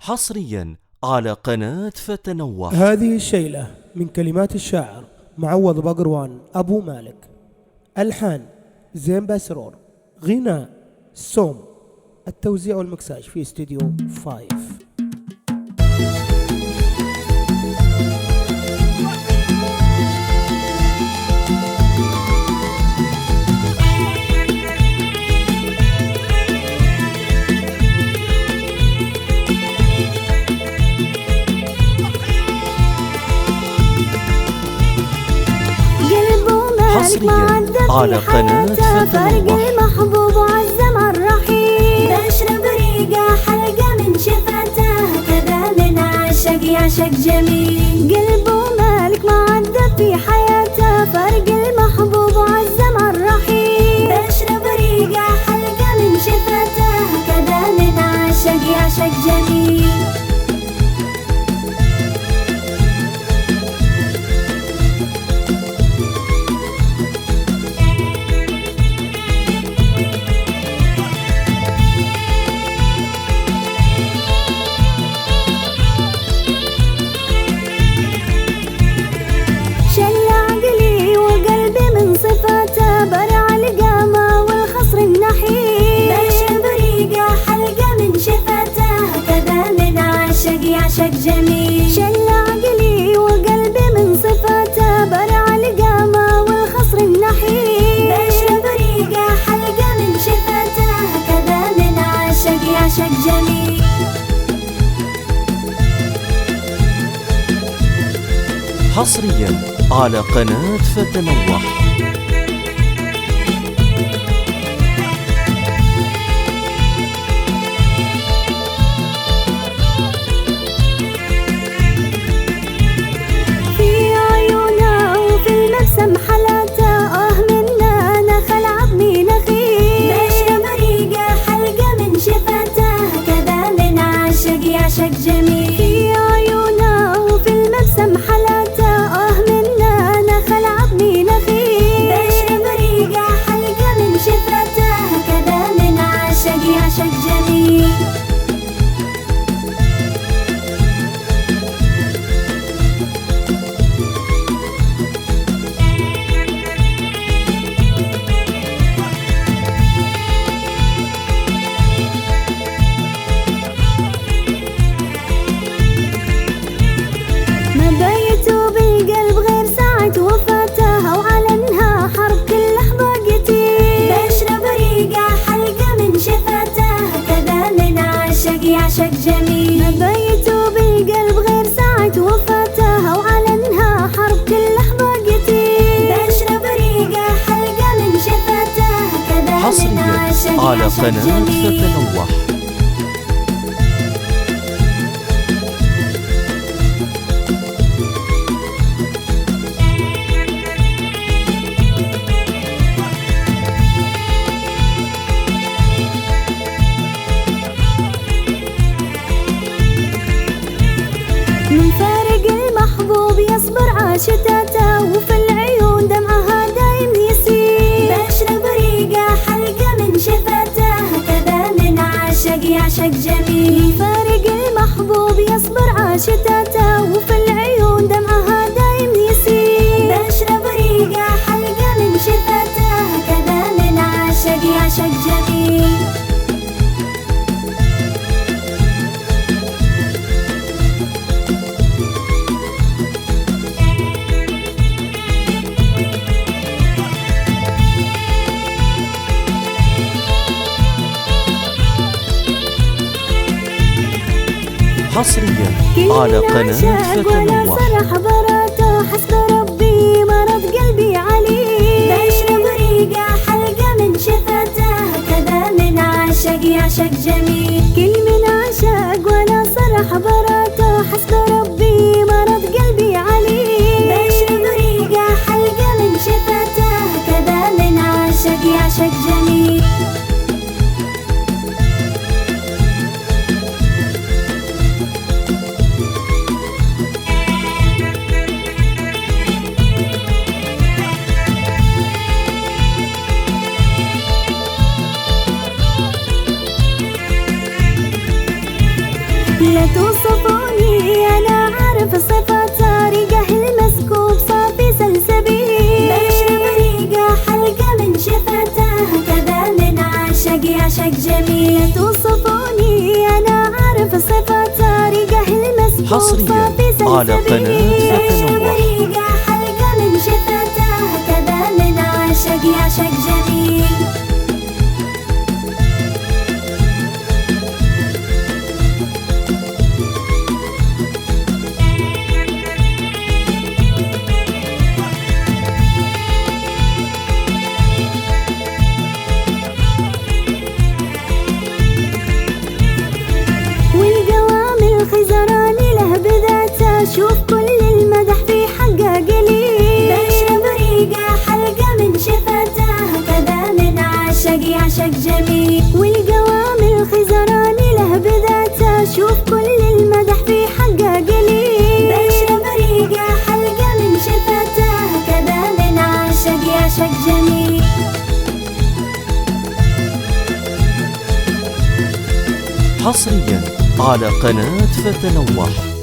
حصريا على قناة فتنوع. هذه الشيلة من كلمات الشاعر معوض بقروان أبو مالك، ألحان زين باسرور، غناء سوم، التوزيع والمكساج في استديو 5. حصريا على قناة فتنوع. المحبوب وعزم الرحيم، بشرب ريقه حلقه من شفاته، كذا من عشق يعشق جميل. قلبه مالك معذب في حياته، فرق المحبوب وعزم الرحيم، بشرب ريقه حلقه من شفاته، كذا من عشق يعشق جميل. يعشق جميل، شل عقلي وقلبي من صفاته، برع القامة والخصر النحيل، بشرب ريقه حلقة من شفاته، كذا من عاشق يعشق جميل. حصريا على قناة فتنوع. يعشق جميل في عيونه وفي المبسم حلاته، منا نخل عظمي نخيل، بشرب ريقه حلقه من شفاته، كذا من عاشق يعشق جميل. يعشق جميل، مبيته بالقلب غير ساعة وفاته، وعلنها حرب كل لحظة قتيل، بشرب ريقه حلقة من شفاته، كذا من عاشق على قناة فتنوع. من فارق المحبوب يصبر عاشتاته، وفي العيون دمعها دايم يسيل، بشرب ريقه حلقه من شفاته، كذا من عاشق يعشق جميل. من فارق المحبوب يصبر عاشتاته، وفي العيون دمعها دايم يسيل، بشرب ريقه حلقه من شفاته، كذا من عاشق يعشق جميل. حصريا على قناة فتنوع. صرح براته، حسب ربي مرض قلبي عليه، بشرب ريقه حلقة من شفاته، كذا من عاشق يعشق جميل. كل من عاشق ولا صرح براته، حسب ربي مرض قلبي عليه، بشرب ريقه حلقة من شفاته، كذا من عاشق يعشق جميل. لا توصفوني أنا عارف صفاته، ريقه المسكوب صافي سلسبيل، بشرب ريقه حلقة من شفاته، كذا من عاشق يعشق جميل. لا توصفوني أنا عارف صفاته، ريقه المسكوب حصرياً صافي سلسبيل، على قناة بشرب فتنوح. ريقه حلقة من شفاته، كذا من عاشق يعشق جميل. والقوام الخزراني له بذاته، شوف كل المدح في حقه قليل، بشرب ريقه حلقة من شفاته، كذا من عاشق يعشق جميل. والقوام الخزراني له بذاته، شوف كل المدح في حقه قليل، بشرب ريقه حلقة من شفاته، كذا من عاشق يعشق جميل. حصريا على قناة فتنوح.